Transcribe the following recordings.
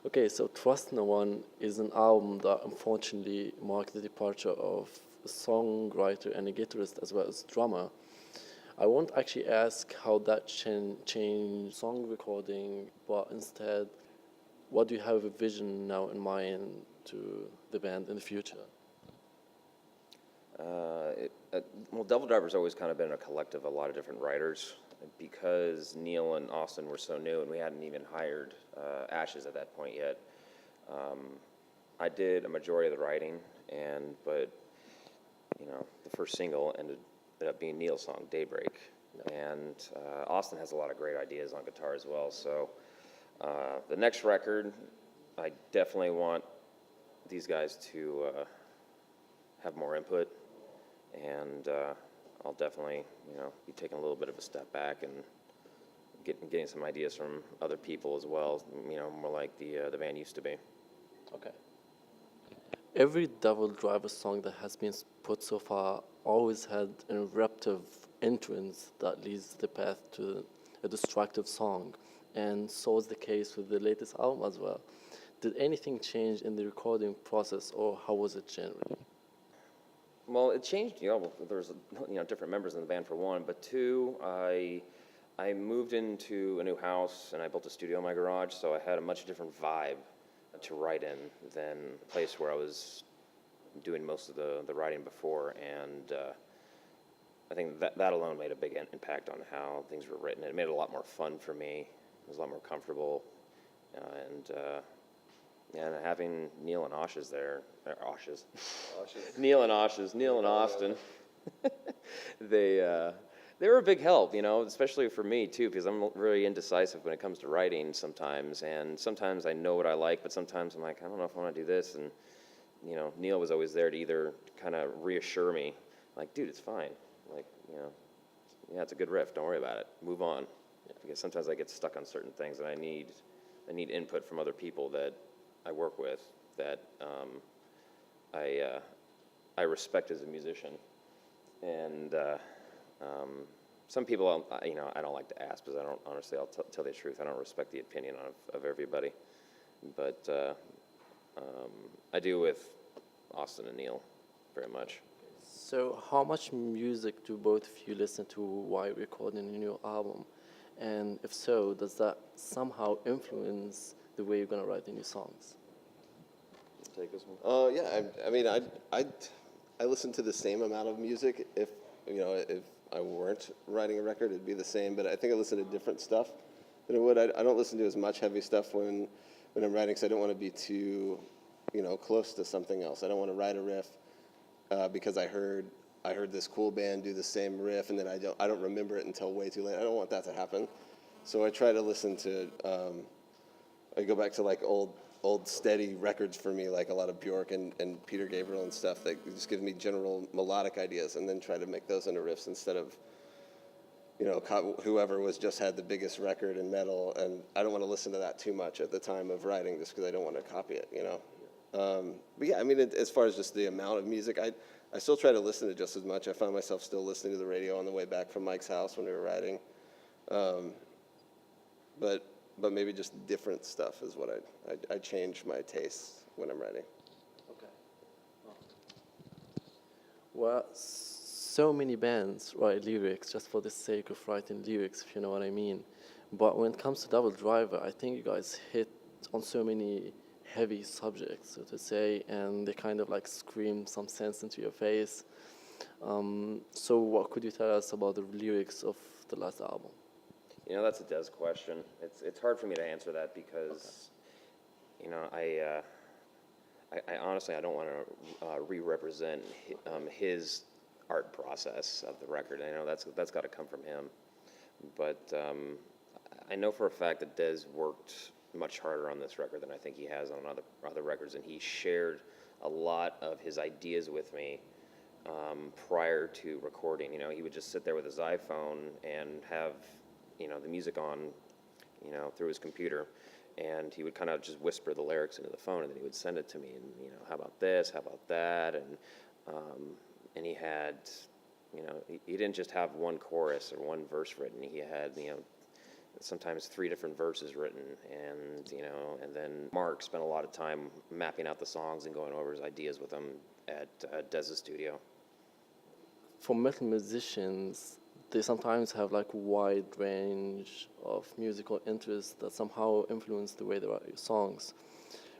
Okay, so Trust No One is an album that unfortunately marked the departure of a songwriter and a guitarist as well as drummer. I won't actually ask how that changed song recording, but instead, what do you have a vision now in mind to the band in the future? Well, Devildriver's always kind of been a collective of a lot of different writers because Neil and Austin were so new and we hadn't even hired Ashes at that point yet. I did a majority of the writing, but the first single ended up being Neil's song, Daybreak. And Austin has a lot of great ideas on guitar as well. So the next record, I definitely want these guys to have more input, and I'll definitely, be taking a little bit of a step back and getting some ideas from other people as well. More like the band used to be. Okay. Every Devildriver song that has been put so far always had an eruptive entrance that leads the path to a destructive song, and so is the case with the latest album as well. Did anything change in the recording process, or how was it generally? Well, it changed. There's different members in the band for one, but two, I moved into a new house and I built a studio in my garage, so I had a much different vibe to write in than the place where I was doing most of the writing before, and I think that alone made a big impact on how things were written. It made it a lot more fun for me. It was a lot more comfortable, and having Neil and Ashes there, Neil and Austin, they were a big help, especially for me too, because I'm really indecisive when it comes to writing sometimes, and sometimes I know what I like, but sometimes I'm like, I don't know if I want to do this, and Neil was always there to either kind of reassure me, like, dude, it's fine, like, yeah, it's a good riff, don't worry about it, move on, because sometimes I get stuck on certain things, and I need input from other people that I work with that I respect as a musician, and some people I don't like to ask because I don't honestly. I'll tell the truth. I don't respect the opinion of everybody, but I do with Austin and Neil very much. So, how much music do both of you listen to while recording a new album? And if so, does that somehow influence the way you're going to write the new songs? Take this one. Yeah, I mean, I listen to the same amount of music. If I weren't writing a record, it'd be the same. But I think I listen to different stuff than I would. I don't listen to as much heavy stuff when I'm writing, because I don't want to be too, close to something else. I don't want to write a riff because I heard this cool band do the same riff, and then I don't remember it until way too late. I don't want that to happen. So I try to listen to. I go back to like old steady records for me, like a lot of Bjork and Peter Gabriel and stuff that just give me general melodic ideas, and then try to make those into riffs instead of whoever just had the biggest record in metal, and I don't want to listen to that too much at the time of writing just because I don't want to copy it, But yeah, I mean, as far as just the amount of music, I still try to listen to just as much. I found myself still listening to the radio on the way back from Mike's house when we were writing. But maybe just different stuff is what I change my tastes when I'm writing. Okay. Well, so many bands write lyrics just for the sake of writing lyrics, if you know what I mean. But when it comes to Devildriver, I think you guys hit on so many heavy subjects, so to say, and they kind of like scream some sense into your face. So what could you tell us about the lyrics of the last album? That's a Des question. It's hard for me to answer that because, I honestly, I don't want to re-represent his art process of the record. I know that's got to come from him, but I know for a fact that Des worked much harder on this record than I think he has on other records, and he shared a lot of his ideas with me prior to recording. He would just sit there with his iPhone and have the music on, through his computer, and he would kind of just whisper the lyrics into the phone, and then he would send it to me, and how about this, how about that, and he had, he didn't just have one chorus or one verse written. He had sometimes 3 different verses written, and and then Mark spent a lot of time mapping out the songs and going over his ideas with them at Dez's studio. For metal musicians, they sometimes have like a wide range of musical interests that somehow influence the way they write songs.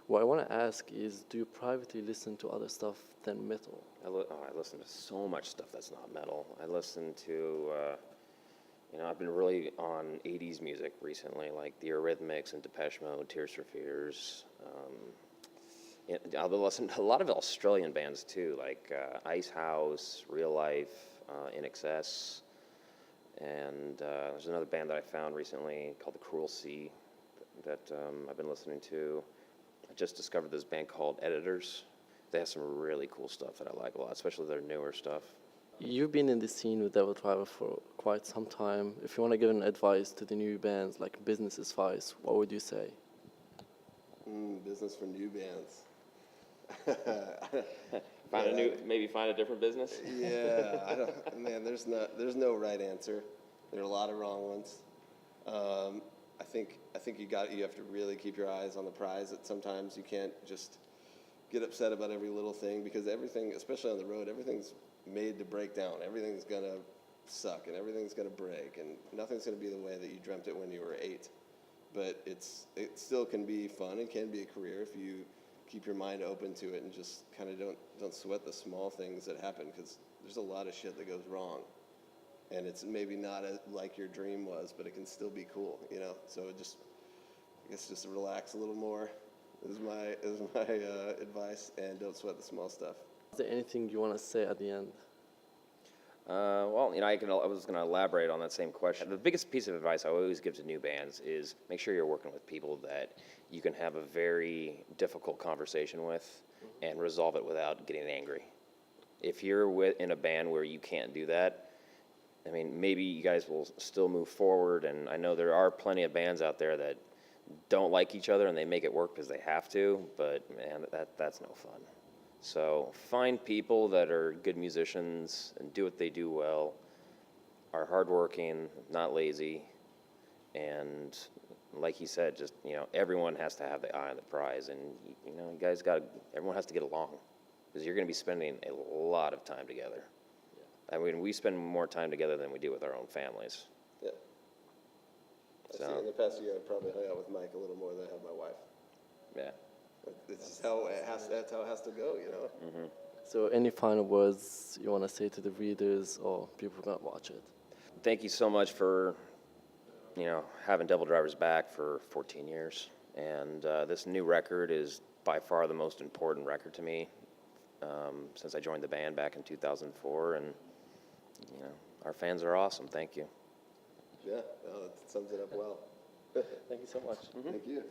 What I want to ask is, do you privately listen to other stuff than metal? I listen to so much stuff that's not metal. I listen to, I've been really on 80s music recently, like the Eurythmics and Depeche Mode, Tears for Fears. I'll listen to a lot of Australian bands too, like Ice House, Real Life, In Excess, and there's another band that I found recently called The Cruel Sea that I've been listening to. I just discovered this band called Editors. They have some really cool stuff that I like a lot, especially their newer stuff. You've been in the scene with Devildriver for quite some time. If you want to give an advice to the new bands, like business advice, what would you say? Business for new bands. Find a different business. Yeah, man, there's no right answer. There are a lot of wrong ones. I think you have to really keep your eyes on the prize. That sometimes you can't just get upset about every little thing, because everything, especially on the road, everything's made to break down. Everything's gonna suck and everything's gonna break, and nothing's gonna be the way that you dreamt it when you were 8. But it still can be fun and can be a career if you keep your mind open to it and just kind of don't sweat the small things that happen, because there's a lot of shit that goes wrong, and it's maybe not like your dream was, but it can still be cool, So I guess just relax a little more is my advice, and don't sweat the small stuff. Is there anything you want to say at the end? I was going to elaborate on that same question. The biggest piece of advice I always give to new bands is make sure you're working with people that you can have a very difficult conversation with and resolve it without getting angry. If you're in a band where you can't do that, I mean, maybe you guys will still move forward, and I know there are plenty of bands out there that don't like each other and they make it work because they have to, but man, that's no fun. So find people that are good musicians and do what they do well, are hardworking, not lazy, and like he said, just, everyone has to have the eye on the prize, and, everyone has to get along, because you're going to be spending a lot of time together. Yeah. I mean, we spend more time together than we do with our own families. Yeah. So. In the past year, I probably hung out with Mike a little more than I have my wife. Yeah. That's how it has to go, Mm-hmm. So any final words you want to say to the readers or people who are going to watch it? Thank you so much for, having Devildriver's back for 14 years. And this new record is by far the most important record to me since I joined the band back in 2004. And, our fans are awesome. Thank you. Yeah, that sums it up well. Thank you so much. Thank you.